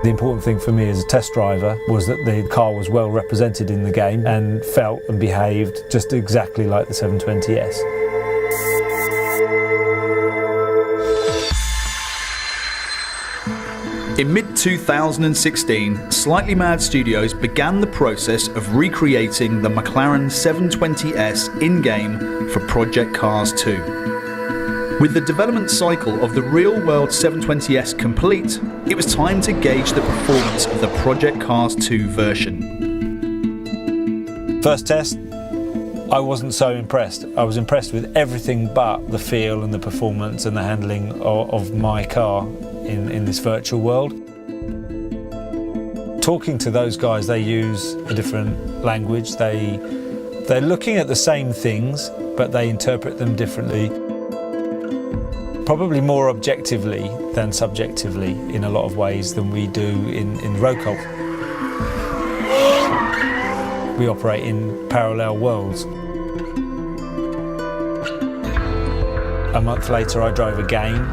The important thing for me as a test driver was that the car was well represented in the game and felt and behaved just exactly like the 720S. In mid-2016, Slightly Mad Studios began the process of recreating the McLaren 720S in-game for Project Cars 2. With the development cycle of the real-world 720S complete, it was time to gauge the performance of the Project Cars 2 version. First test, I wasn't so impressed. I was impressed with everything but the feel and the performance and the handling of my car in this virtual world. Talking to those guys, they use a different language. They're looking at the same things, but they interpret them differently. Probably more objectively than subjectively in a lot of ways than we do in road golf. We operate in parallel worlds. A month later I drove a game,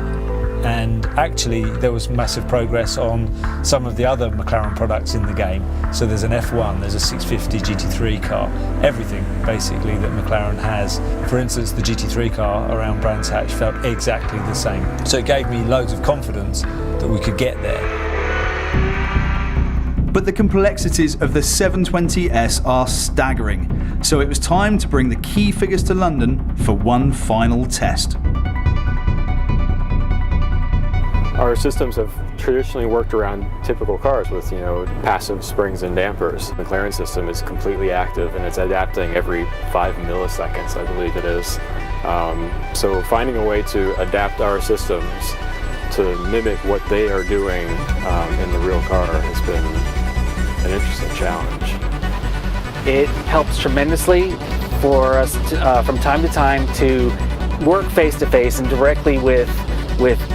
and actually there was massive progress on some of the other McLaren products in the game. So there's an F1, there's a 650 GT3 car, everything basically that McLaren has. For instance, the GT3 car around Brands Hatch felt exactly the same. So it gave me loads of confidence that we could get there. But the complexities of the 720S are staggering, so it was time to bring the key figures to London for one final test. Our systems have traditionally worked around typical cars with, passive springs and dampers. The McLaren system is completely active and it's adapting every 5 milliseconds, I believe it is. So finding a way to adapt our systems to mimic what they are doing in the real car has been an interesting challenge. It helps tremendously for us to, from time to time to work face-to-face and directly with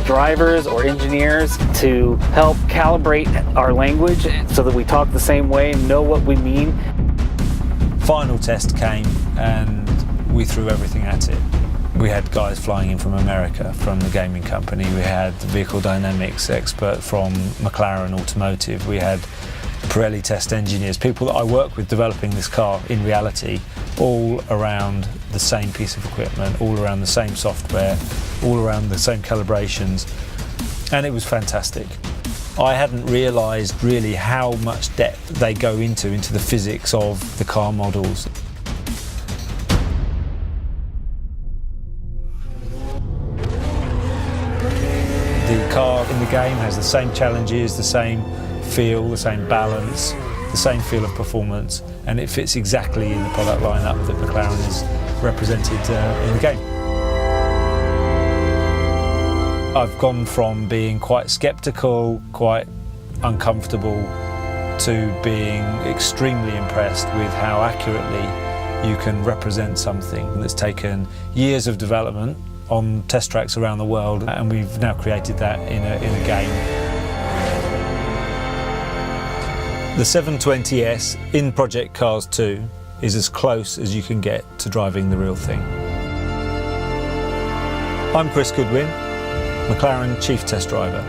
drivers or engineers to help calibrate our language so that we talk the same way and know what we mean. Final test came and we threw everything at it. We had guys flying in from America, from the gaming company. We had the vehicle dynamics expert from McLaren Automotive. We had Pirelli test engineers, people that I work with developing this car in reality, all around the same piece of equipment, all around the same software, all around the same calibrations, and it was fantastic. I hadn't realised really how much depth they go into the physics of the car models. The car in the game has the same challenges, the same feel, the same balance, the same feel of performance, and it fits exactly in the product lineup that McLaren is represented in the game. I've gone from being quite sceptical, quite uncomfortable, to being extremely impressed with how accurately you can represent something that's taken years of development on test tracks around the world, and we've now created that in a game. The 720S in Project Cars 2 is as close as you can get to driving the real thing. I'm Goodwin, McLaren Chief Test Driver.